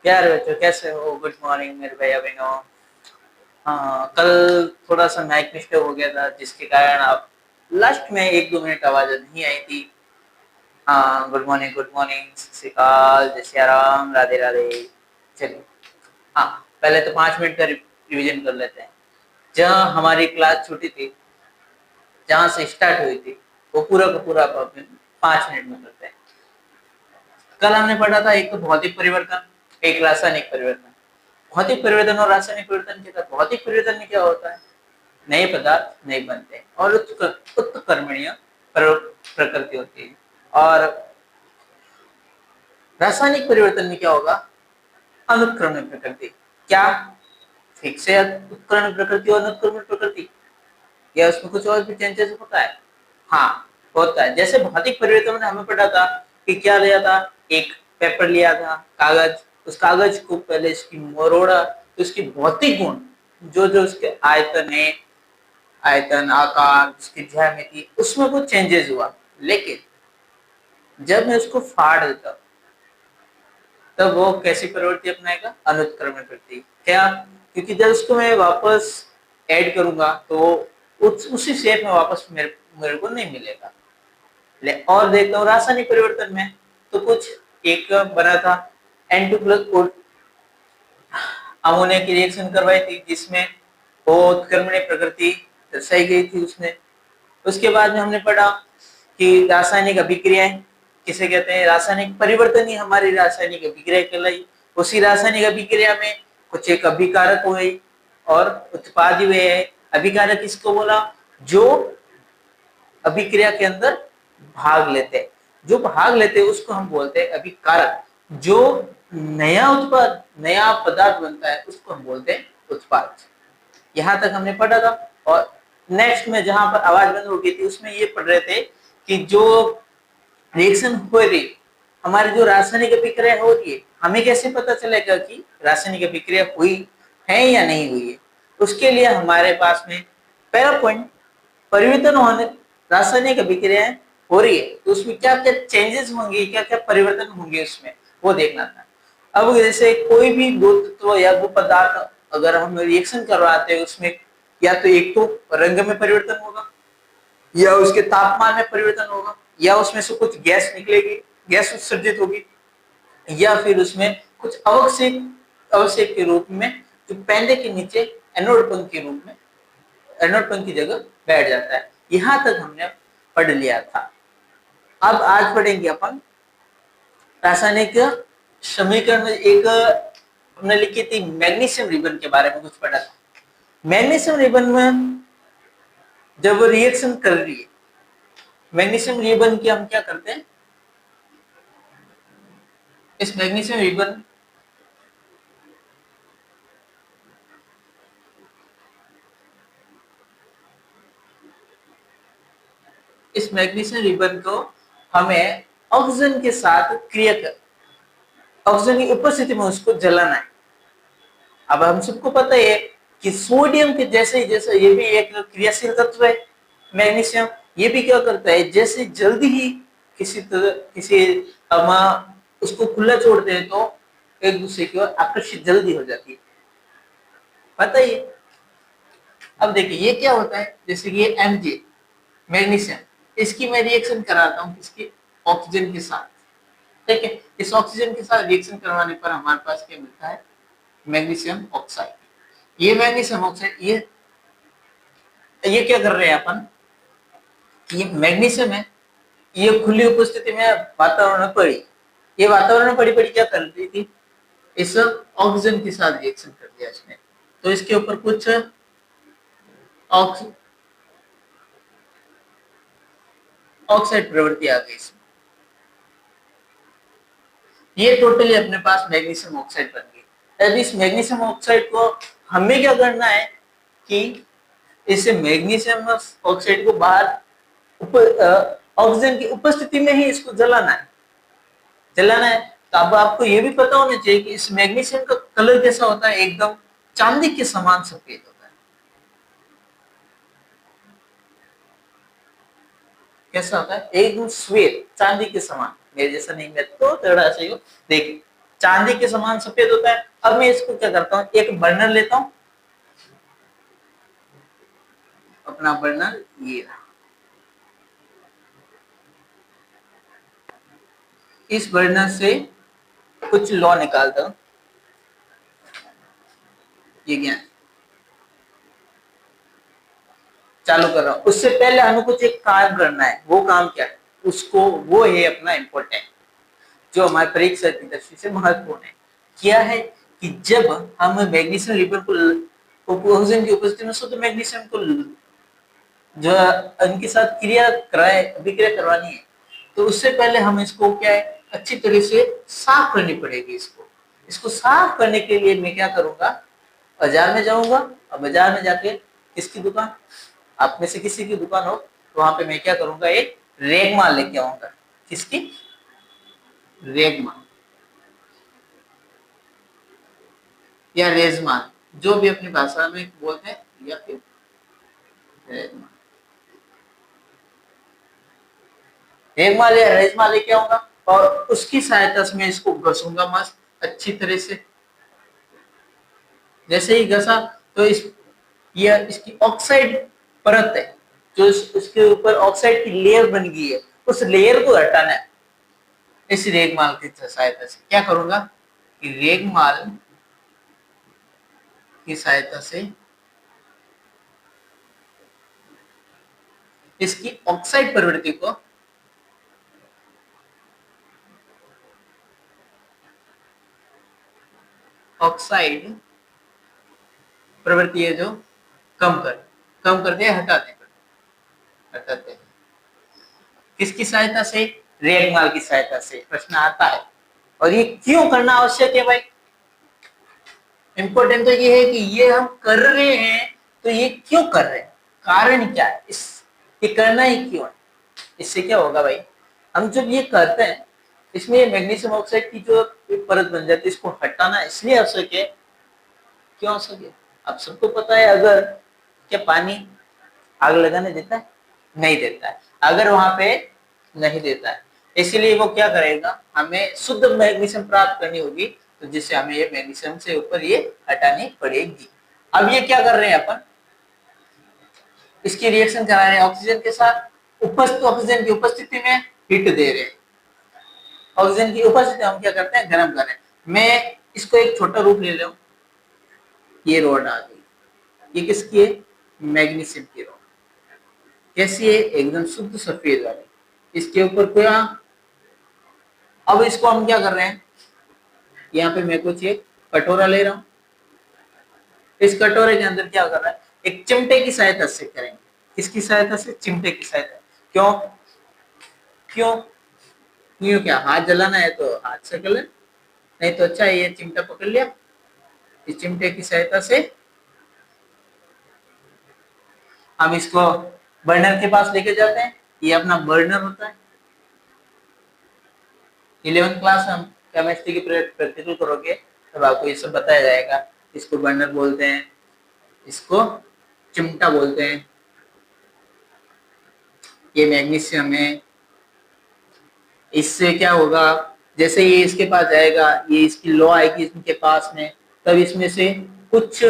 प्यारे बच्चों, कैसे हो? गुड मॉर्निंग मेरे भैया बहनों। हाँ, कल थोड़ा सा माइक मिस्टेक हो गया था, जिसके कारण आप लास्ट में 1-2 मिनट आवाज नहीं आई थी। हाँ, गुड मॉर्निंग, गुड मॉर्निंग, सत श्री अकाल, जय सिया राम, राधे राधे। चलिए, हाँ, पहले तो 5 मिनट का रिवीजन कर लेते हैं। जहाँ हमारी क्लास छूटी थी, जहाँ से स्टार्ट हुई थी, वो पूरा का पूरा 5 मिनट में करते हैं। कल हमने पढ़ा था एक तो भौतिक परिवर्तन, एक रासायनिक परिवर्तन। भौतिक परिवर्तन और रासायनिक परिवर्तन के साथ भौतिक परिवर्तन में क्या होता है? नए पदार्थ नहीं बनते और उत्कर्मणीय प्रकृति होती है। और रासायनिक परिवर्तन में क्या होगा? अनुत्क्रमण प्रकृति। क्या ठीक से उत्कर्ण प्रकृति और अनुत्क्रमण प्रकृति, या उसमें कुछ और भी चेंजेस होता है? हाँ, होता है। जैसे भौतिक परिवर्तन में हमें पता था कि क्या लिया था, एक पेपर लिया था, कागज। उस कागज को पहले इसकी मरोड़ा, तो उसकी भौतिक गुण, जो जो उसके आयतन है, आयतन, आकार, उसकी ज्यामिति, उसमें कुछ चेंजेस हुआ। लेकिन जब मैं उसको फाड़ देता हूं, तब वो कैसी प्रवृत्ति अपनाएगा? अनुत्क्रमण प्रवृत्ति। क्या? क्योंकि जब उसको मैं वापस ऐड करूंगा तो उसी शेप में वापस मेरे को नहीं मिलेगा। और देखता हूँ रासायनिक परिवर्तन में, तो कुछ एक बना था N2+ अमोनिया की रिएक्शन करवाई थी, जिसमें वो उत्क्रमणीय प्रकृति दर्शाई गई थी उसने। उसके बाद में हमने पढ़ा कि रासायनिक अभिक्रियाएं किसे कहते हैं? रासायनिक परिवर्तन ही हमारी रासायनिक अभिक्रिया कहलाई। उसी रासायनिक अभिक्रिया में कुछ एक अभिकारक हुए और उत्पाद हुए हैं। अभिकारक किसको बोला? जो अभिक्रिया के अंदर भाग लेते हैं, जो भाग लेते हैं उसको हम बोलते हैं अभिकारक। जो नया उत्पाद, नया पदार्थ बनता है, उसको हम बोलते हैं उत्पाद। यहाँ तक हमने पढ़ा था। और नेक्स्ट में जहां पर आवाज बंद हो गई थी, उसमें ये पढ़ रहे थे कि जो रिएक्शन हो रही, हमारी जो रासायनिक अभिक्रिया हो रही है, हमें कैसे पता चलेगा कि रासायनिक अभिक्रिया हुई है या नहीं हुई है? उसके लिए हमारे पास में पहला पॉइंट, परिवर्तन होने, रासायनिक अभिक्रियाएं हो रही है तो उसमें क्या क्या चेंजेस होंगे, क्या क्या परिवर्तन होंगे उसमें, वो देखना था। अब जैसे कोई भी दो तत्व या दो पदार्थ अगर हम रिएक्शन करवाते हैं, उसमें या तो एक तो रंग में परिवर्तन होगा, या उसके तापमान में परिवर्तन होगा, या उसमें से कुछ गैस निकलेगी, गैस उत्सर्जित होगी, या फिर उसमें कुछ अवक्षेप अवक्षेप के रूप में जो पेंदे के नीचे एनोड पंख के रूप में, एनोड पंख की जगह बैठ जाता है। यहां तक हमने पढ़ लिया था। अब आज पढ़ेंगे अपन रासायनिक समीकरण में एक हमने लिखी थी मैग्नीशियम रिबन के बारे में कुछ पढ़ा था। मैग्नीशियम रिबन में जब रिएक्शन कर रही है, मैग्नीशियम रिबन की हम क्या करते हैं? इस मैग्नीशियम रिबन इस मैग्नीशियम रिबन को हमें ऑक्सीजन के साथ क्रिया कर, ऑक्सीजन की उपस्थिति में उसको जलाना है। अब हम सबको पता है कि सोडियम के जैसे ये भी एक क्रियाशील तत्व है। मैग्नीशियम ये भी क्या करता है, जैसे जल्दी ही किसी हम उसको खुला छोड़ते हैं तो एक दूसरे की ओर आकर्षित जल्दी हो जाती है, पता ही है। अब देखिए ये क्या होता है, जैसे कि ये Mg मैग्नीशियम, इसकी मैं रिएक्शन कराता हूँ किसकी? ऑक्सीजन के साथ। ठीक है, इस ऑक्सीजन के साथ रिएक्शन करवाने पर हमारे पास क्या मिलता है? Magnesium oxide. ये मैग्नीशियम ऑक्साइड ये क्या कर रहे हैं अपन? ये मैग्नीशियम है, ये खुली उपस्थिति में वातावरण में पड़ी, ये वातावरण में पड़ी पड़ी क्या कर रही थी? इस ऑक्सीजन के साथ रिएक्शन कर दिया इसने, तो इसके ऊपर कुछ ऑक्साइड प्रवृत्ति आ गई इसमें। ये टोटली अपने पास मैग्नीशियम ऑक्साइड बन गई। अब इस मैग्नीशियम ऑक्साइड को हमें क्या करना है कि इस मैग्नीशियम ऑक्साइड को बाहर ऑक्सीजन की उपस्थिति में ही इसको जलाना है, जलाना है। तो अब आपको ये भी पता होना चाहिए कि इस मैग्नीशियम का कलर कैसा होता है? एकदम चांदी के समान सफेद होता है। कैसा होता है? एकदम श्वेत, चांदी के समान। मेरे जैसा नहीं, मैं तो थोड़ा सा देखिए, चांदी के समान सफेद होता है। अब मैं इसको क्या करता हूँ, एक बर्नर लेता हूँ, अपना बर्नर ये रहा, इस बर्नर से कुछ लौ निकालता हूँ, ये ज्ञान चालू कर रहा हूँ। उससे पहले हमें कुछ एक काम करना है, वो काम क्या है, उसको वो है अपना इम्पोर्टेंट, जो हमारे परीक्षा की दृष्टि से महत्वपूर्ण है। क्या है कि जब हम मैग्नीशियम लिवर को ऑक्सीजन की उपस्थिति में शुद्ध मैग्नीशियम को जो इनके साथ क्रिया कराए, अभिक्रिया करवानी है, तो उससे पहले हम इसको क्या है, अच्छी तरह से साफ करनी पड़ेगी। इसको साफ करने के लिए मैं क्या करूंगा, बाजार में जाऊंगा, और बाजार में जाके किसकी दुकान, आप में से किसी की दुकान हो, तो वहां पे मैं क्या करूंगा, एक रेगमाल लेके आऊंगा। किसकी, रेगमाल या रेजमाल, जो भी अपनी भाषा में बोलते हैं, या फिर रेगमाल, रेगमाल या रेजमाल लेके आऊंगा, और उसकी सहायता से मैं इसको घसूंगा मस्त अच्छी तरह से। जैसे ही घसा तो ये इसकी ऑक्साइड परत है, जो उसके ऊपर ऑक्साइड की लेयर बन गई है, उस लेयर को हटाना है। इस रेगमाल की सहायता से क्या करूंगा कि रेगमाल की सहायता से इसकी ऑक्साइड प्रवृत्ति को ऑक्साइड प्रवृत्ति है जो कम कर दे, हटाते हैं। किसकी सहायता से, रेगमाल की सहायता से। प्रश्न आता है, और ये क्यों करना आवश्यक है भाई, इंपॉर्टेंट तो ये है कि ये हम कर रहे हैं, तो ये क्यों कर रहे हैं, कारण क्या है, ये करना ही क्यों है। इससे क्या होगा भाई, हम जब ये करते हैं, इसमें मैग्नीशियम ऑक्साइड की जो परत बन जाती है, इसको हटाना इसलिए आवश्यक है। क्यों आवश्यक है, आप सबको पता है, अगर क्या पानी आग लगाने देता है, नहीं देता है, अगर वहां पे नहीं देता है, इसीलिए वो क्या करेगा, हमें शुद्ध मैग्नीशियम प्राप्त करनी होगी, तो जिससे हमें ये मैग्नीशियम से ऊपर ये हटानी पड़ेगी। अब ये क्या कर रहे हैं अपन, इसकी रिएक्शन करा रहे हैं ऑक्सीजन के साथ, ऑक्सीजन की उपस्थिति में हीट दे रहे हैं। ऑक्सीजन की उपस्थिति हम क्या करते हैं, गर्म कर रहे हैं। मैं इसको एक छोटा रूप ले लूं, ये रॉड आ गई, ये किसकी है, मैग्नीशियम की रॉड। कैसी है, एकदम शुद्ध सफेद वाली, इसके ऊपर क्या, अब इसको हम क्या कर रहे हैं, यहाँ पे मैं कुछ एक कटोरा ले रहा हूं, इस कटोरे के अंदर क्या कर रहा है, एक चिमटे की सहायता से करेंगे। किसकी सहायता से, चिमटे की सहायता। क्यों क्यों क्यों, क्या हाथ जलाना है तो हाथ से कर ले, नहीं तो अच्छा ये चिमटा पकड़ लिया, इस चिमटे की सहायता से हम इसको बर्नर के पास लेके जाते हैं। ये अपना बर्नर होता है। 11th क्लास में हम केमिस्ट्री की प्रैक्टिकल करोगे, तब आपको ये सब बताया जाएगा। इसको बर्नर बोलते हैं, इसको चिमटा बोलते हैं। ये मैग्नीशियम है, इससे क्या होगा, जैसे ये इसके पास जाएगा, ये इसकी लौ आएगी इसके पास में, तब इसमें से कुछ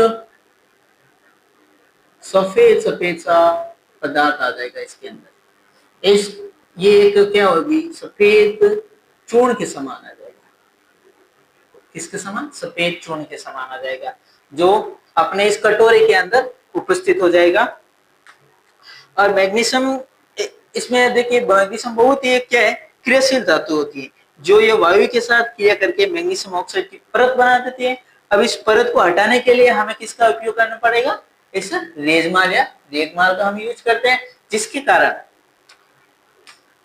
सफेद सफेद सा पदार्थ आ जाएगा इसके अंदर। ये एक क्या होगी, सफेद चूर्ण के समान आ जाएगा। किसके समान, सफेद चूर्ण के समान आ जाएगा, जो अपने इस कटोरे के अंदर उपस्थित हो जाएगा। और मैग्नीशियम, इसमें देखिए मैग्नीशियम बहुत ही क्या है, क्रियाशील धातु होती है, जो ये वायु के साथ क्रिया करके मैग्नीशियम ऑक्साइड की परत बना देती है। अब इस परत को हटाने के लिए हमें किसका उपयोग करना पड़ेगा, इस रेजमाल या रेगमाल का हम यूज करते हैं, जिसके कारण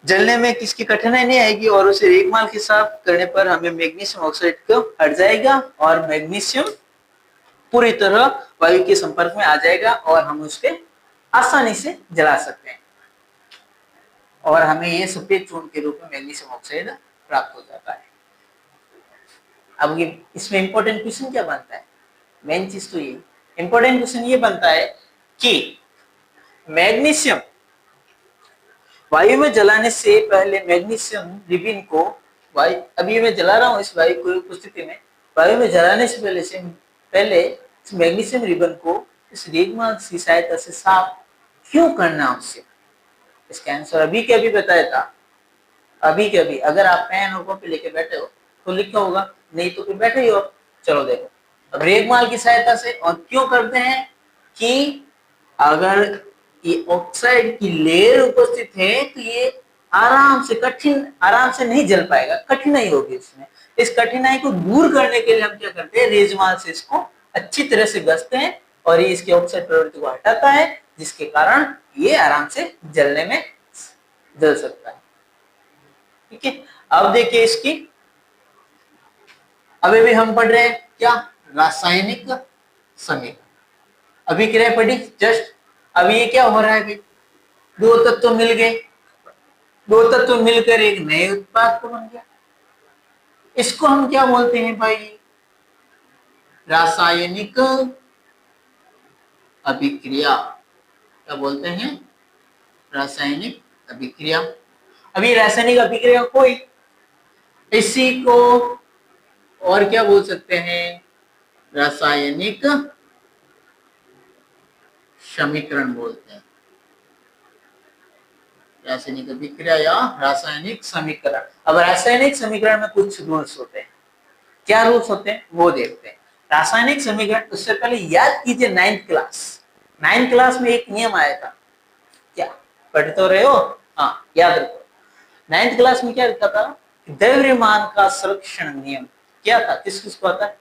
जलने में किसकी कठिनाई नहीं आएगी, और उसे रेगमाल के साथ करने पर हमें मैग्नीशियम ऑक्साइड को हट जाएगा, और मैग्नीशियम पूरी तरह वायु के संपर्क में आ जाएगा, और हम उसके आसानी से जला सकते हैं, और हमें ये सफेद चूर्ण के रूप में मैग्नीशियम ऑक्साइड प्राप्त हो जाता है। अब ये इसमें इंपॉर्टेंट क्वेश्चन क्या बनता है, मेन चीज तो ये इंपॉर्टेंट क्वेश्चन ये बनता है कि मैग्नीशियम वायु में जलाने से पहले मैग्नीशियम रिबिन को वायु, अभी मैं जला रहा हूँ इस वायु को उपस्थिति में, वायु में जलाने से पहले इस मैग्नीशियम रिबन को इस रेगमाल की सहायता से साफ क्यों करना आवश्यक? इसका आंसर अभी के अभी बताया था। अभी के अभी अगर आप पेन और कॉपी लेके बैठे हो तो लिखा होगा, नहीं तो फिर बैठे ही हो। चलो देखो, अब रेगमाल की सहायता से और क्यों करते हैं कि अगर ये ऑक्साइड की लेयर उपस्थित है तो ये आराम से नहीं जल पाएगा, कठिनाई होगी इसमें। इस कठिनाई को दूर करने के लिए हम क्या करते हैं, रेजमाल से इसको अच्छी तरह से घसते हैं और ये इसके ऑक्साइड प्रवृत्ति को हटाता है, जिसके कारण ये आराम से जलने में जल सकता है। ठीक है, अब देखिए इसकी, अभी भी हम पढ़ रहे हैं क्या, रासायनिक समीकरण। अभिक्रिया पढ़ी जस्ट। अब ये क्या हो रहा है, दो तत्व मिल गए, दो तत्व मिलकर एक नए उत्पाद को बन गया। इसको हम क्या बोलते हैं भाई, रासायनिक अभिक्रिया। क्या बोलते हैं, रासायनिक अभिक्रिया। अभी रासायनिक अभिक्रिया कोई, इसी को और क्या बोल सकते हैं, रासायनिक समीकरण बोलते हैं। रासायनिक अभिक्रिया या रासायनिक समीकरण। अब रासायनिक समीकरण में कुछ रूल्स होते हैं, क्या रूल्स होते हैं वो देखते हैं। रासायनिक समीकरण, उससे पहले याद कीजिए 9th क्लास में एक नियम आया था, क्या पढ़ तो रहे हो, हाँ याद रखो। 9th क्लास में क्या लिखा था, द्रव्यमान का संरक्षण नियम। क्या था, किस किसको आता है,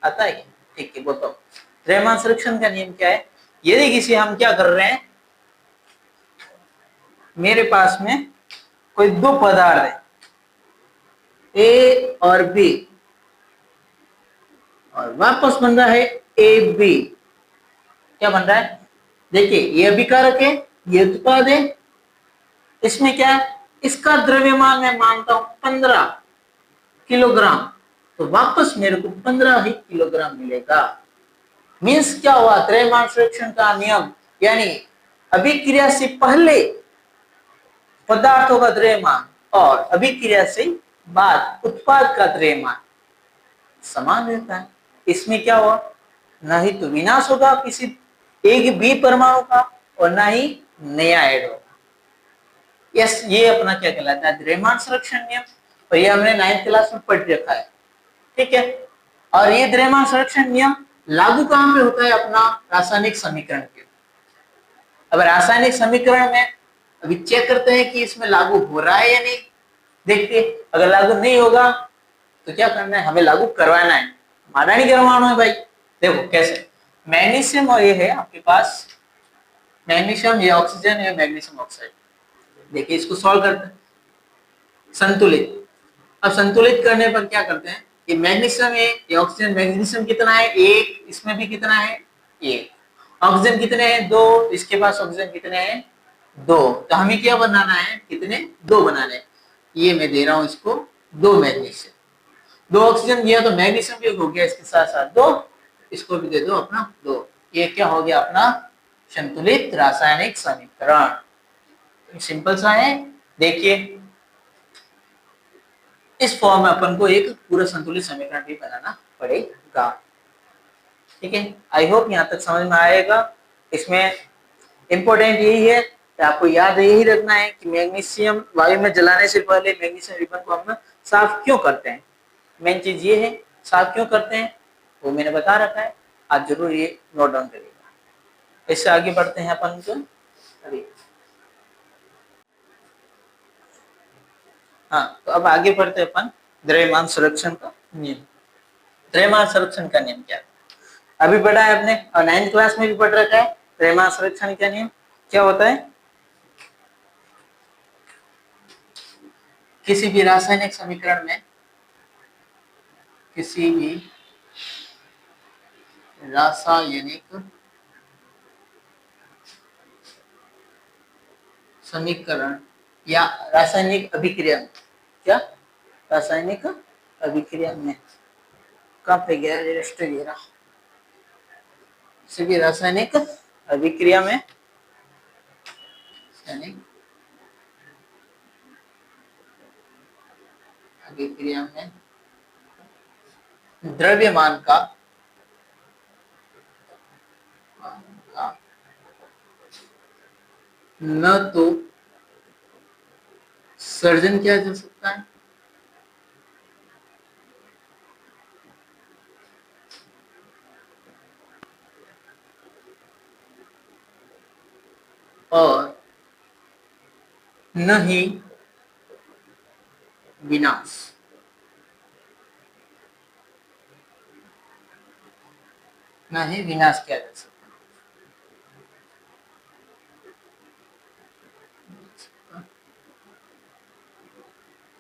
आता है क्या? ठीक है बताओ, द्रव्यमान संरक्षण का नियम क्या है। यदि किसी, हम क्या कर रहे हैं, मेरे पास में कोई दो पदार्थ है ए और बी, और वापस बन रहा है ए बी। क्या बन रहा है, देखिए ये अभिकारक है, ये उत्पाद है। इसमें क्या है, इसका द्रव्यमान मैं मानता हूं 15 किलोग्राम, तो वापस मेरे को 15 ही किलोग्राम मिलेगा। मीन्स क्या हुआ, द्रव्यमान संरक्षण का नियम, यानी अभिक्रिया से पहले पदार्थों का द्रव्यमान और अभिक्रिया से बाद उत्पाद का द्रव्यमान समान रहता है। इसमें क्या हुआ, ना ही तो विनाश होगा किसी एक भी परमाणु का और ना ही नया ऐड होगा। यस, ये अपना क्या कहलाता है, द्रव्यमान संरक्षण नियम, और ये हमने 9th क्लास में पढ़ रखा है। ठीक है, और ये द्रव्यमान संरक्षण नियम लागू कहां पे होता है, अपना रासायनिक समीकरण के। अब रासायनिक समीकरण में अभी चेक करते हैं कि इसमें लागू हो रहा है या नहीं। देखते, अगर लागू नहीं होगा तो क्या करना है, हमें लागू करवाना है, माना नहीं करवाना है भाई। देखो कैसे, मैग्नीशियम और ये है आपके पास, मैग्नीशियम, ये ऑक्सीजन, ये मैग्नीशियम ऑक्साइड। देखिए इसको सॉल्व करते हैं, संतुलित। अब संतुलित करने पर क्या करते हैं, ये मैग्नीशियम है, ये ऑक्सीजन, मैग्नीशियम कितना है 1, इसमें भी कितना है 1, ऑक्सीजन कितने हैं 2, इसके पास ऑक्सीजन कितने हैं 2, तो हमें क्या बनाना है, कितने 2 बनाने हैं। ये मैं दे रहा हूं इसको 2 मैग्नीशियम, 2 ऑक्सीजन दिया तो मैग्नीशियम भी हो गया इसके साथ साथ 2, इसको भी दे दो अपना 2। ये क्या हो गया अपना संतुलित रासायनिक समीकरण। सिंपल सा है। देखिए इस फॉर्म में अपन को एक पूरा संतुलित समीकरण भी बनाना पड़ेगा। ठीक है, आई होप यहाँ तक समझ में आएगा। इसमें इंपॉर्टेंट यही है कि आपको याद यही रखना है कि मैग्नीशियम वायु में जलाने से पहले मैग्नीशियम रिबन को हम साफ क्यों करते हैं। मेन चीज ये है, साफ क्यों करते हैं वो मैंने बता रखा है, आज जरूर ये नोट डाउन करिएगा। इससे आगे बढ़ते हैं अपन जो अभी, हाँ तो अब आगे बढ़ते हैं अपन द्रव्यमान संरक्षण का नियम। द्रव्यमान संरक्षण का नियम क्या है, अभी पढ़ा है आपने और 9th क्लास में भी पढ़ रखा है। द्रव्यमान संरक्षण का नियम क्या होता है, किसी भी रासायनिक समीकरण में, किसी भी रासायनिक समीकरण या रासायनिक अभिक्रिया, क्या रासायनिक अभिक्रिया में, कहां पे गया रजिस्टर, ये रहा, किसी भी रासायनिक अभिक्रिया में, अभिक्रिया में द्रव्यमान का न तो सर्जन किया जा सकता है और न ही विनाश। न ही विनाश किया जा सकता।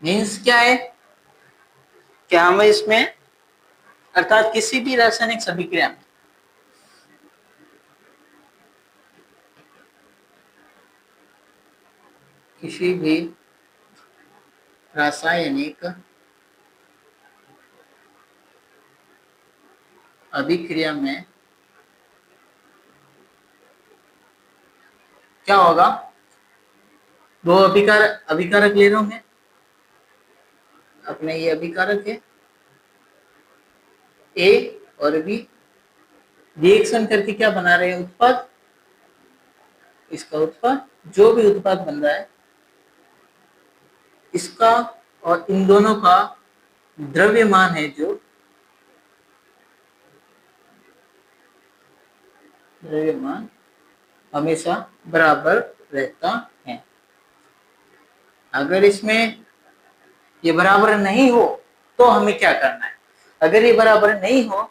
मीन्स क्या है, क्या हमें इसमें अर्थात किसी भी रासायनिक अभिक्रिया में किसी भी रासायनिक अभिक्रिया में क्या होगा, दो अभिकारक ले रहे हैं अपने, ये अभिकारक है ए और बी, रिएक्शन करके क्या बना रहे हैं, उत्पाद। इसका उत्पाद, जो भी उत्पाद बन रहा है इसका और इन दोनों का द्रव्यमान है जो द्रव्यमान हमेशा बराबर रहता है। अगर इसमें ये बराबर नहीं हो तो हमें क्या करना है, अगर ये बराबर नहीं हो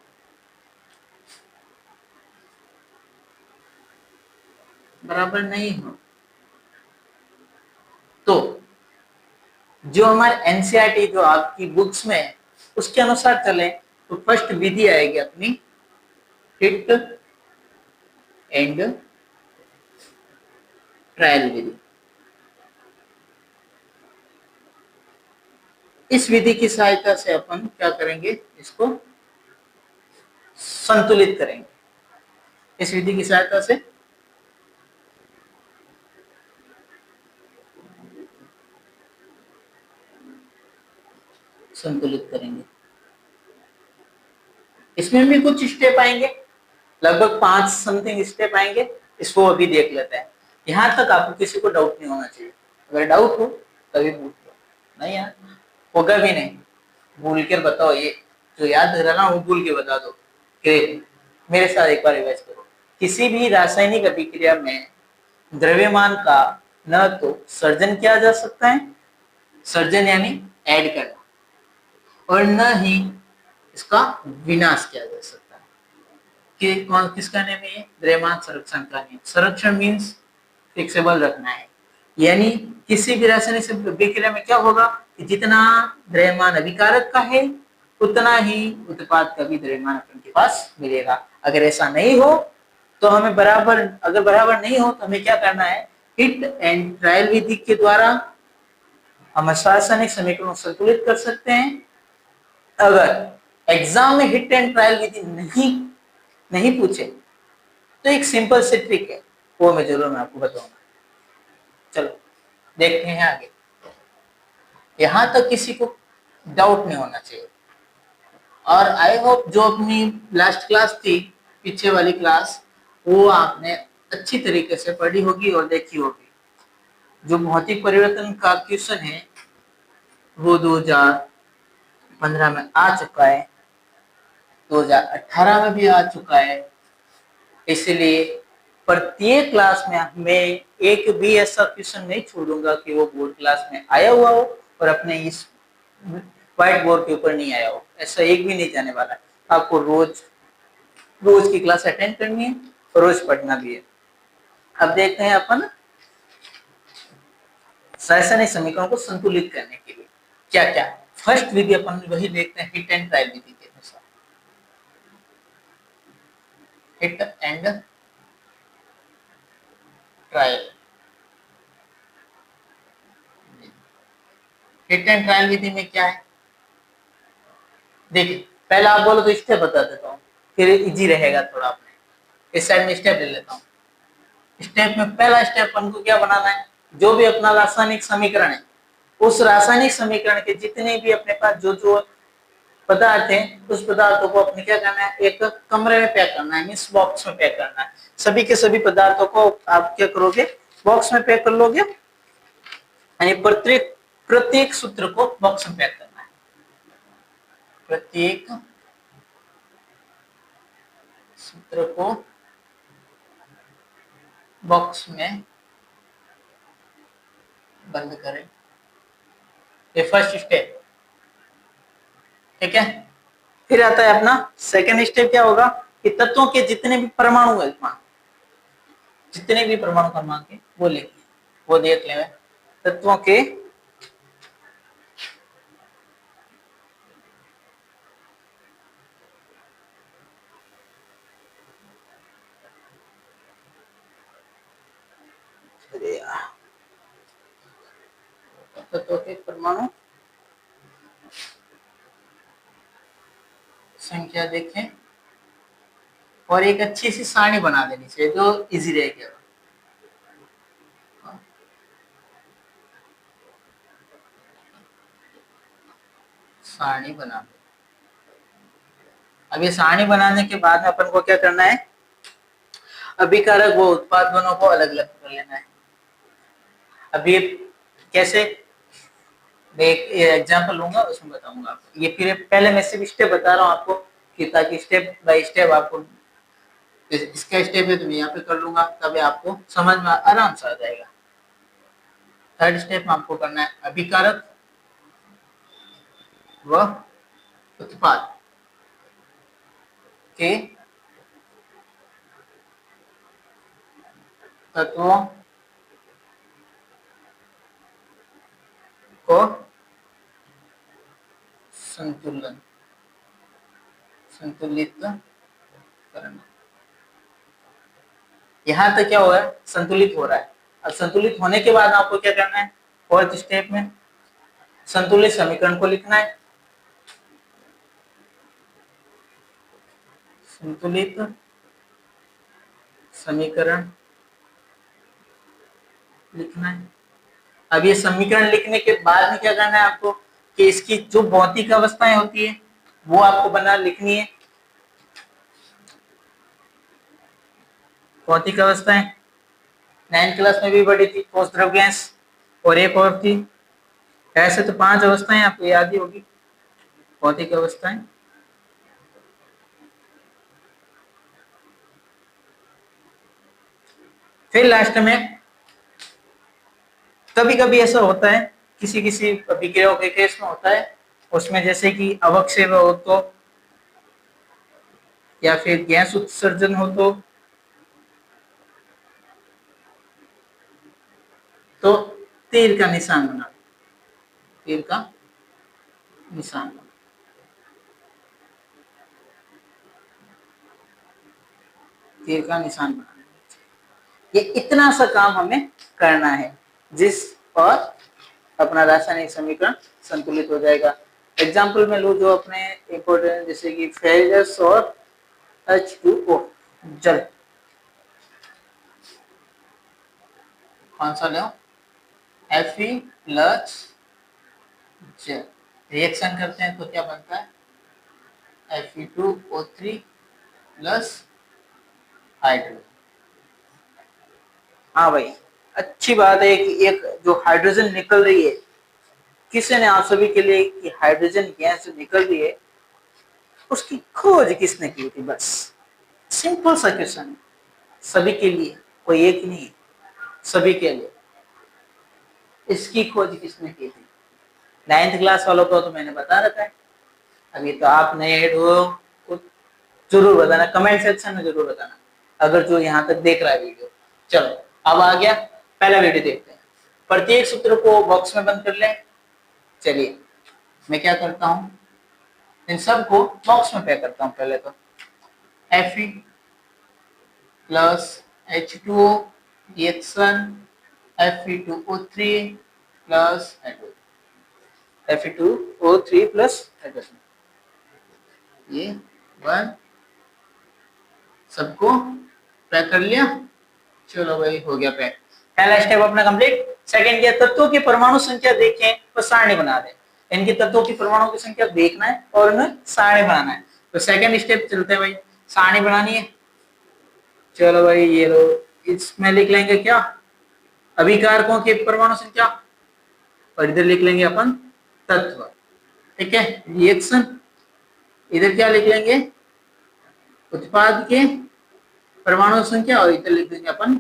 तो जो हमारे एनसीईआरटी जो आपकी बुक्स में है उसके अनुसार चले तो फर्स्ट विधि आएगी अपनी हिट एंड ट्रायल विधि। इस विधि की सहायता से अपन क्या करेंगे, इसको संतुलित करेंगे। इस विधि की सहायता से संतुलित करेंगे। इसमें भी कुछ स्टेप आएंगे, लगभग 5 समथिंग स्टेप आएंगे, इसको अभी देख लेते हैं। यहां तक आपको किसी को डाउट नहीं होना चाहिए। अगर डाउट हो तभी पूछ लो, नहीं यार होगा भी नहीं, भूल कर बताओ, ये जो याद रहा ना वो भूल के बता दो कि मेरे साथ एक बार रिवाइज करो। किसी भी रासायनिक अभिक्रिया में द्रव्यमान का न तो सर्जन किया जा सकता है, सर्जन यानी ऐड करना, और न ही इसका विनाश किया जा सकता है। कि कौन किसका नियम है, द्रव्यमान संरक्षण का नियम। संरक्षण मीन्स फिक्सेबल रखना है, यानी किसी भी रासायनिक अभिक्रिया में क्या होगा कि जितना द्रव्यमान अभिकारक का है उतना ही उत्पाद का भी द्रव्यमान अपन के पास मिलेगा। अगर ऐसा नहीं हो तो हमें अगर बराबर नहीं हो तो हमें क्या करना है, हिट एंड ट्रायल विधि के द्वारा हम रासायनिक समीकरणों को संतुलित कर सकते हैं। अगर एग्जाम में हिट एंड ट्रायल विधि नहीं पूछे तो एक सिंपल से ट्रिक है, वो मैं जरूर आपको बताऊंगा। चलो देखते हैं आगे। यहां तक किसी को डाउट नहीं होना चाहिए, और आई होप जो अपनी लास्ट क्लास थी, पीछे वाली क्लास, वो आपने अच्छी तरीके से पढ़ी होगी और देखी होगी। जो भौतिक परिवर्तन का क्वेश्चन है वो 2015 में आ चुका है, 2018 में भी आ चुका है। इसलिए प्रत्येक क्लास में मैं एक भी ऐसा क्वेश्चन नहीं छोड़ूंगा कि वो बोर्ड क्लास में आया हुआ हो और अपने इस व्हाइट बोर्ड के ऊपर नहीं आया हो, ऐसा एक भी नहीं जाने वाला है। आपको रोज की क्लास अटेंड करनी है और रोज पढ़ना भी है। अब देखते हैं अपन रासायनिक समीकरणों को संतुलित करने के लिए क्या क्या। फर्स्ट विधि अपन वही देखते हैं, हिट एंड ट्रायल विधि के अनुसार। Hit and trial, hit and trial विधि में क्या है, देखिए पहले आप बोलो तो स्टेप बता देता हूँ, फिर इजी रहेगा थोड़ा। अपने इस साइड में स्टेप ले लेता हूँ। स्टेप में पहला स्टेप हमको क्या बनाना है, जो भी अपना रासायनिक समीकरण है उस रासायनिक समीकरण के जितने भी अपने पास जो जो पदार्थ है, उस पदार्थों को अपने क्या करना है, एक कमरे में पैक करना है, मीन्स बॉक्स में पैक करना है। सभी के सभी पदार्थों को आप क्या करोगे, बॉक्स में पैक कर लोगे, यानी प्रत्येक प्रत्येक सूत्र को बॉक्स में पैक करना है, प्रत्येक सूत्र को बॉक्स में बंद करें। ये फर्स्ट स्टेप, ठीक है। फिर आता है अपना सेकंड स्टेप, क्या होगा कि तत्वों के जितने भी परमाणु है, जितने भी परमाणु क्रमांक है वो लिखिए, वो देख ले। तत्वों के तत्वों के परमाणु संख्या देखें और एक अच्छी सी सारणी बना देनी चाहिए जो इजी रहेगी। सारणी बना दो। अब ये सारणी बनाने के बाद में अपन को क्या करना है, अभिकारक व उत्पाद दोनों को अलग अलग कर लेना है। अभी कैसे, मैं एक एग्जांपल लूंगा उसमें बताऊंगा आपको। ये फिर पहले मैं सिर्फ स्टेप बता रहा हूँ आपको कि ताकि स्टेप बाय स्टेप आपको, इसका स्टेप है तो मैं यहाँ पे कर लूंगा, तभी आपको समझ में आराम से आ जाएगा। थर्ड स्टेप में आपको करना है अभिकारक व उत्पाद के तत्वों को संतुलित करना। यहां तक क्या हो रहा है, संतुलित हो रहा है। अब संतुलित होने के बाद आपको क्या करना है, फोर्थ स्टेप में संतुलित समीकरण को लिखना है। संतुलित समीकरण लिखना है। अब ये समीकरण लिखने के बाद में क्या करना है आपको कि इसकी जो भौतिक अवस्थाएं होती है वो आपको बना लिखनी है। भौतिक अवस्थाएं 9th क्लास में भी पढ़ी थी, ठोस द्रव गैस और एक और थी। ऐसे तो 5 अवस्थाएं आपको याद ही होगी, भौतिक अवस्थाएं। फिर लास्ट में कभी कभी ऐसा होता है, किसी किसी अभिक्रियाओं के केस में होता है, उसमें जैसे कि अवक्षय हो तो या फिर गैस उत्सर्जन हो तो तीर का निशान बना, तीर का निशान बना। तीर का निशान बनाना। ये इतना सा काम हमें करना है जिस पर अपना रासायनिक समीकरण संतुलित हो जाएगा। एग्जाम्पल में लो जो अपने इंपोर्टेंट, जैसे कि फेरस और H2O जल, कौन सा लो, Fe प्लस जल, रिएक्शन करते हैं तो क्या बनता है Fe2O3 प्लस हाइड्रोजन। हाँ भाई, अच्छी बात है कि एक जो हाइड्रोजन निकल रही है, किसी ने आप सभी के लिए कि हाइड्रोजन गैस जो निकल रही है उसकी खोज किसने की थी, बस सिंपल सा क्वेश्चन, सभी के लिए, कोई एक नहीं, सभी के लिए। इसकी खोज किसने की थी? 9th क्लास वालों को तो मैंने बता रखा है, अभी तो आप नए ऐड हो जरूर बताना, कमेंट सेक्शन में जरूर बताना अगर जो यहाँ तक देख रहा है वीडियो। चलो अब आ गया पहला वीडियो, देखते हैं। प्रत्येक सूत्र को बॉक्स में बंद कर लें। चलिए मैं क्या करता हूँ, इन सबको बॉक्स में पैक करता हूँ। पहले तो Fe plus H2O reaction Fe2O3 plus hydrogen, Fe2O3 plus hydrogen, ये 1 सबको पैक कर लिया। चलो भाई हो गया पैक, पहला स्टेप अपना कंप्लीट। सेकंड क्या, तत्वों की परमाणु संख्या देखें तो सारणी बना दें। इनके तत्वों की परमाणु की संख्या देखना है और उन्हें सारणी बनाना है। तो सेकंड स्टेप चलते हैं भाई, सारणी बनानी है। चलो भाई ये लो, इसमें लिख लेंगे क्या, अभिकारकों की परमाणु संख्या, और इधर लिख लेंगे अपन तत्व। ठीक है, रिएक्शन, इधर क्या लिख लेंगे, उत्पाद के परमाणु संख्या, और इधर लिख देंगे अपन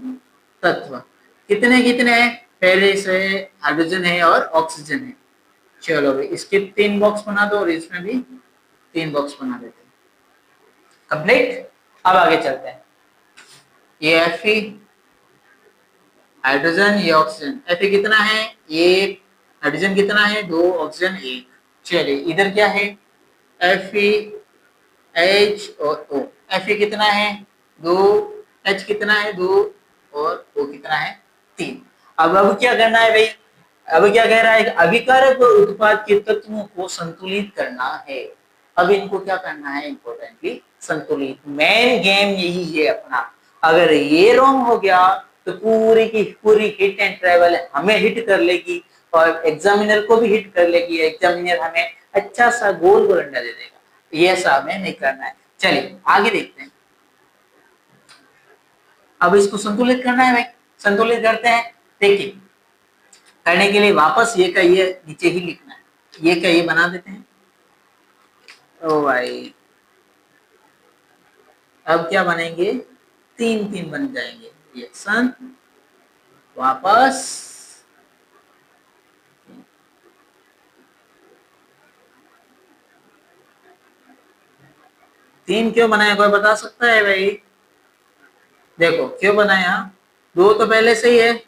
तत्व। कितने कितने हैं, पहले से हाइड्रोजन है और ऑक्सीजन है। चलो भाई इसके 3 बॉक्स बना दो और इसमें भी 3 बॉक्स बना देते हैं। कंप्लीट। अब आगे चलते हैं, ये Fe हाइड्रोजन, ये ऑक्सीजन। Fe कितना है, 1, हाइड्रोजन कितना है, 2, ऑक्सीजन 1। चलिए इधर क्या है, Fe H और O। Fe कितना है 2, H कितना है 2 और O कितना है 3। अब क्या करना है भाई, अब क्या कह रहा है, अभिकारक और उत्पाद के तत्वों को संतुलित करना है। अब इनको क्या करना है, इंपॉर्टेंटली संतुलित। मेन गेम यही है अपना। अगर ये रॉन्ग हो गया तो पूरी की पूरी हिट एंड ट्रेवल हमें हिट कर लेगी और एग्जामिनर को भी हिट कर लेगी। एग्जामिनर हमें अच्छा सा गोल गोल अंडा दे देगा। ये ऐसा हमें नहीं करना है। चलिए आगे देखते हैं। अब इसको संतुलित करना है भाई, संतुलित करते हैं। देखिए करने के लिए वापस ये का ये नीचे ही लिखना है, ये का ये बना देते हैं। ओ भाई अब क्या बनेंगे, 3 बन जाएंगे, रिएक्शन वापस। तीन क्यों बनाया, कोई बता सकता है भाई? देखो क्यों बनाया, 2 तो पहले से ही है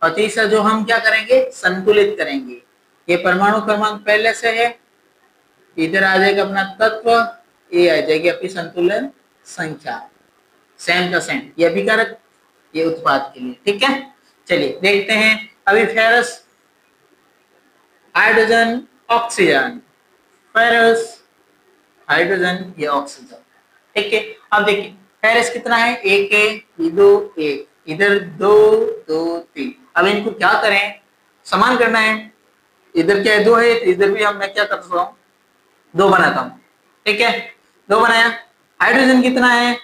और तीसरा जो हम क्या करेंगे, संतुलित करेंगे। ये परमाणु क्रमांक पहले से है, इधर आ जाएगा अपना तत्व, ये आ जाएगी अपनी संतुलन संख्या, सेम का सेम। ये अभिकारक, ये उत्पाद के लिए। ठीक है, चलिए देखते हैं। अभी ferrous hydrogen oxygen, ferrous hydrogen ये ऑक्सीजन। ठीक है, अब देखिए फेरस कितना है, 1 है, ये 2 1, इधर 2 2 3। अब इनको क्या करें, समान करना है। इधर क्या है 2 है, तो इधर भी हम मैं क्या करता हूँ 2 बनाता हूँ। ठीक है, 2 बनाया। हाइड्रोजन कितना है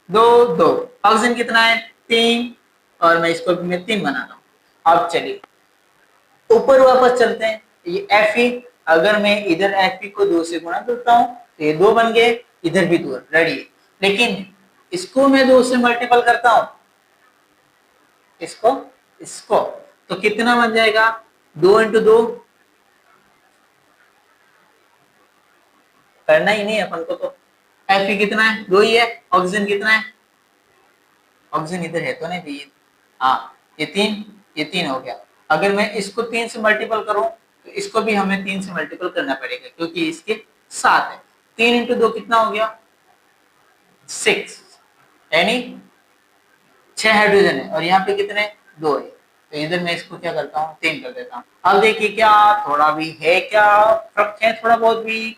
2 2, ऑक्सीजन कितना है 3, और मैं इसको भी मैं 3 बनाता हूँ। अब चलिए ऊपर वापस चलते हैं। ये Fe, अगर मैं इधर Fe को 2 से गुणा करता हूँ तो ये 2 बन गए, इधर भी 2 रेडी। लेकिन इसको मैं 2 से मल्टीपल करता हूँ, इसको इसको, तो कितना बन जाएगा 2 इंटू 2, करना ही नहीं अपन को तो। Fe कितना है 2 ही है, ऑक्सीजन कितना है, ऑक्सीजन इधर है तो नहीं भैया, हाँ ये 3, ये 3 हो गया। अगर मैं इसको 3 से मल्टीपल करूं तो इसको भी हमें 3 से मल्टीपल करना पड़ेगा क्योंकि इसके 7 है। 3 इंटू 2 कितना हो गया 6, यानी 6 हाइड्रोजन है और यहाँ पे कितने 2 है। तो इधर मैं इसको क्या करता हूँ 3 कर देता हूँ। अब देखिए क्या थोड़ा भी है, क्या फर्क है थोड़ा बहुत भी।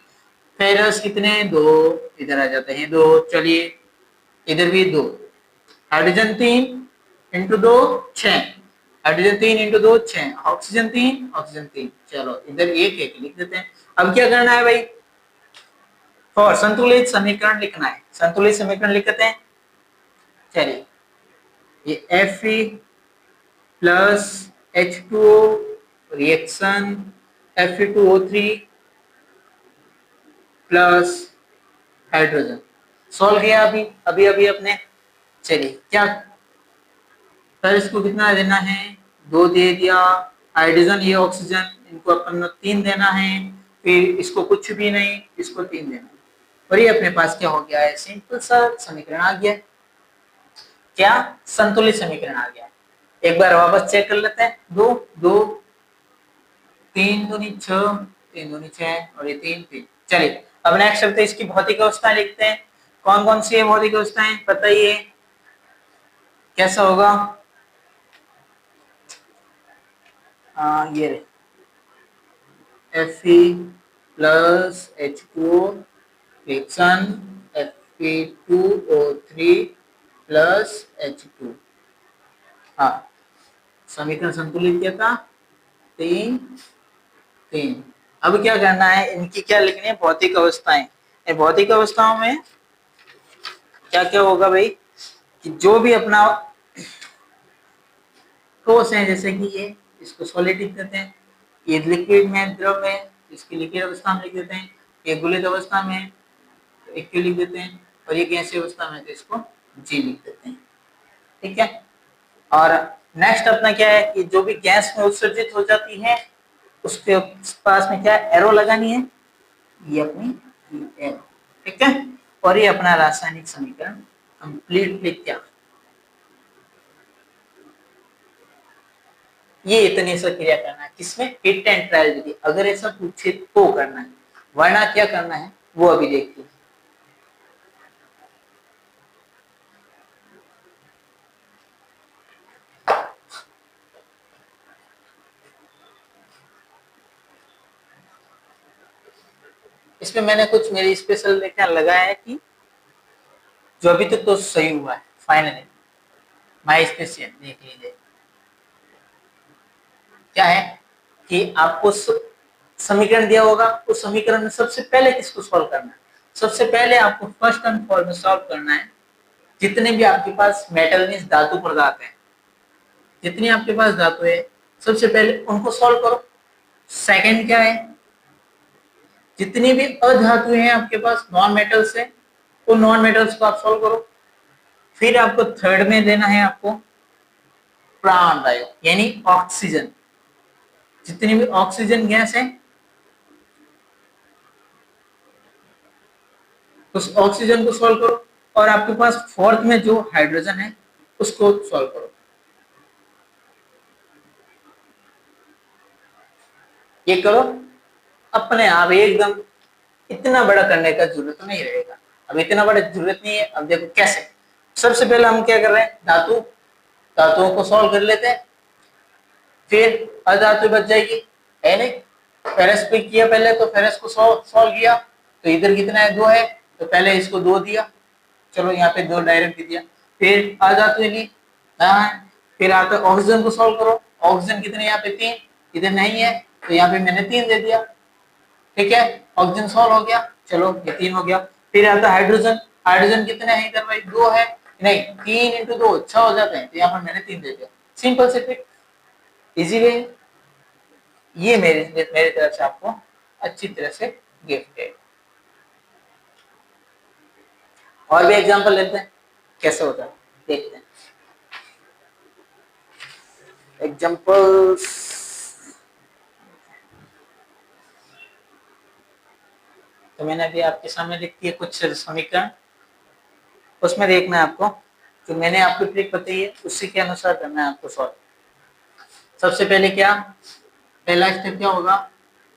फेरस कितने 2, इधर आ जाते हैं 2। चलिए इधर भी 2, hydrogen 3 into 2 6, hydrogen 3 into 2 6, oxygen 3 oxygen 3। चलो इधर एक एक लिख देते हैं। अब क्या करना है भाई, फॉर संतुलित समीकरण लिखना है। संतुलित समीकरण लिखते हैं। चलिए ये Fe plus H2O reaction Fe2O3 plus hydrogen, solve किया अभी अभी अभी अपने। चलिए क्या, सर इसको कितना देना है 2 दे दिया, हाइड्रोजन ये ऑक्सीजन इनको अपन 3 देना है, फिर इसको कुछ भी नहीं, इसको 3 देना है, और ये अपने पास क्या हो गया है, सिंपल सा समीकरण आ गया। क्या, संतुलित समीकरण आ गया। एक बार वापस चेक कर लेते हैं। 2 2 3 दूनी 6, 3 दूनी 6 और ये 3 3। चलिए अब नेक्स्ट चलते हैं, इसकी भौतिक अवस्था लिखते हैं। कौन कौन सी है भौतिक अवस्थाएं बताइए, कैसा होगा। ये Fe plus H2O reaction Fe2O3 plus H2। हाँ समीकरण संतुलित क्या था, 3 3। अब क्या करना है, इनकी क्या लिखनी है, भौतिक अवस्थाएं। भौतिक अवस्थाओं में क्या क्या होगा भाई, कि जो भी अपना ठोस है, जैसे कि ये, इसको सॉलिड लिख देते हैं, ये लिक्विड में द्रव है, इसकी लिक्विड अवस्था में लिख देते हैं, ये गुलित अवस्था में है तो एक क्यू लिख देते हैं, और ये गैसीय अवस्था में तो इसको जी लिख देते हैं। ठीक है। और नेक्स्ट अपना क्या है कि जो भी गैस में उत्सर्जित हो जाती है उसके पास में क्या एरो लगानी है, ये अपनी एरो। ठीक है। और ये अपना रासायनिक समीकरण कंप्लीट लिख क्या, ये इतनी सा क्रिया करना है किसमें, हिट एंड ट्रायल विधि। अगर ऐसा पूछे तो करना है, वरना क्या करना है वो अभी देखते हैं। इसमें मैंने कुछ मेरी स्पेशल देखना लगाया है कि जो अभी तक तो सही हुआ है फाइनली, माई स्पेशल देख लीजिए। क्या है कि आपको समीकरण दिया होगा, उस समीकरण में सबसे पहले किसको सॉल्व करना है, सबसे पहले आपको फर्स्ट एंड फॉरमोस्ट सॉल्व करना है जितने भी आपके पास मेटल मींस धातु पदार्थ है, जितनी आपके पास धातु है सबसे पहले उनको सॉल्व करो। सेकंड क्या है, जितनी भी अधातु हैं आपके पास नॉन मेटल्स है, उन नॉन मेटल्स को आप सॉल्व करो। फिर आपको थर्ड में देना है आपको प्राणवायु यानी ऑक्सीजन, जितनी भी ऑक्सीजन गैस है उस ऑक्सीजन को सॉल्व करो। और आपके पास फोर्थ में जो हाइड्रोजन है उसको सॉल्व करो। ये करो, अपने आप एकदम इतना बड़ा करने का जरूरत नहीं रहेगा। अब इतना बड़ा जरूरत नहीं है। अब देखो कैसे, सबसे पहले हम क्या कर रहे हैं, धातुओं को सॉल्व कर लेते हैं, फिर अधातु बच जाएगी, है नहीं। फेरस पे किया पहले, तो फेरस को सॉल्व किया, तो इधर कितना है, 2 है, तो पहले इसको 2 दिया, चलो यहाँ पे 2 डायरेक्ट दे दिया। फिर अधातु ली, फिर आता ऑक्सीजन को सॉल्व करो, ऑक्सीजन कितने यहाँ पे 3, इधर नहीं है तो यहाँ पे मैंने 3 दे दिया। ठीक है, ऑक्सीजन सॉल्व हो गया, चलो ये 3 हो गया। फिर आता हाइड्रोजन, हाइड्रोजन कितने हैं इधर भाई, 2 है, नहीं 3 इंटू 2 6 हो जाते हैं, तो यहाँ पर मैंने 3 दे दिया। सिंपल से ट्रिक, इजी वे। ये मेरी तरफ से आपको अच्छी तरह से गिफ्ट है। और भी एग्जांपल लेते हैं कैसे होता है, देखते हैं एग्जांपल्स। तो मैंने अभी आपके सामने लिख दिए कुछ समीकरण, उसमें देखना है आपको, जो मैंने आपको ट्रिक बताई है उसी के अनुसार करना है आपको सॉल्व। सबसे पहले क्या, पहला स्टेप क्या होगा,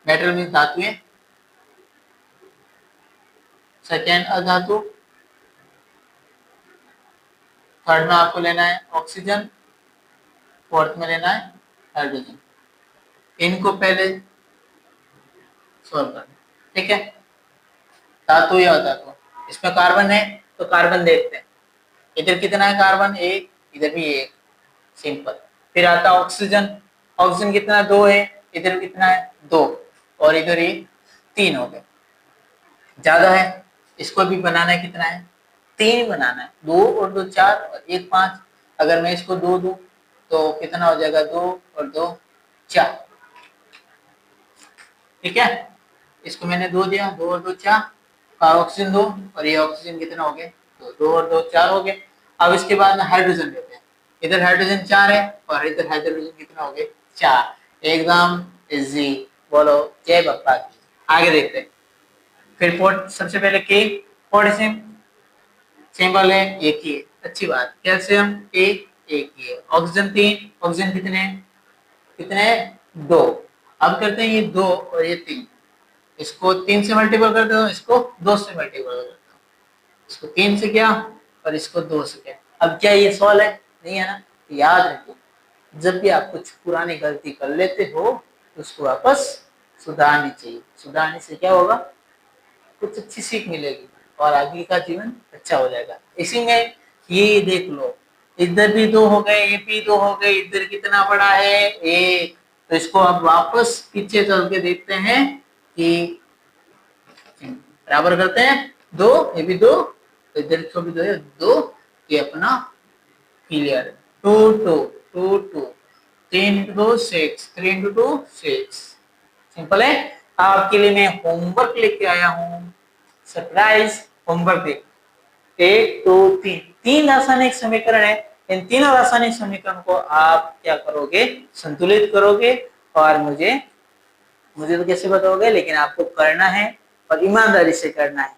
मेटल मींस धातुएं, सेकेंड अधातु, थर्ड में आपको लेना है ऑक्सीजन, फोर्थ में लेना है हाइड्रोजन। इनको पहले सॉल्व करना, ठीक है। धातु या अधातु, इसमें कार्बन है तो कार्बन देखते हैं, इधर कितना है कार्बन 1, इधर भी 1, सिंपल। फिर आता ऑक्सीजन, ऑक्सीजन कितना 2 है, इधर कितना है 2, और इधर ये 3 हो गए, ज्यादा है, इसको भी बनाना है, कितना है 3 बनाना है, 2 और 2 4 और 1 5। अगर मैं इसको 2 दूं तो कितना हो जाएगा, 2 और 2 4, ठीक है। इसको मैंने 2 दिया, 2 और 2 4, ऑक्सीजन 2 और ये ऑक्सीजन कितना हो गए, तो 2 और 2 4 हो गए। अब इसके बाद में हाइड्रोजन लेते हैं, इधर हाइड्रोजन 4 है और इधर हाइड्रोजन कितना हो गए 4, एकदम इजी। बोलो जय बप्पा की। आगे देखते हैं। फिर पोर्ट, सबसे पहले के पोटेशियम सिंबल है, एक ही है, अच्छी बात। कैल्शियम एक ही है। ऑक्सीजन 3, ऑक्सीजन कितने 2। अब करते हैं ये 2 और ये 3, इसको 3 से मल्टीपल कर देता हूँ, इसको 2 से मल्टीपल कर देता हूँ, इसको 3 से क्या और इसको 2 से क्या। अब क्या ये सॉल्व है, नहीं है ना। याद रखो, जब भी आप कुछ पुरानी गलती कर लेते हो तो उसको वापस सुधारनी चाहिए। सुधारने से क्या होगा, कुछ अच्छी सीख मिलेगी और आगे का जीवन अच्छा हो जाएगा। इसी में ये देख लो, इधर भी 2 हो गए, ये भी 2 हो गए, इधर कितना पड़ा है 1। तो इसको अब वापस पीछे चल के देखते हैं कि बराबर करते हैं 2, ये भी 2, तो इधर इसको भी 2 है 2, ये अपना क्लियर 2 2 2 2 3 into 2 6 3 into 2 6 सिंपल है। आपके लिए मैं होमवर्क लेके आया हूँ, सरप्राइज होमवर्क देख। 1 2 3 तीन रासायनिक समीकरण है, इन तीनों रासायनिक समीकरण को आप क्या करोगे, संतुलित करोगे और मुझे तो कैसे बताओगे, लेकिन आपको करना है और ईमानदारी से करना है।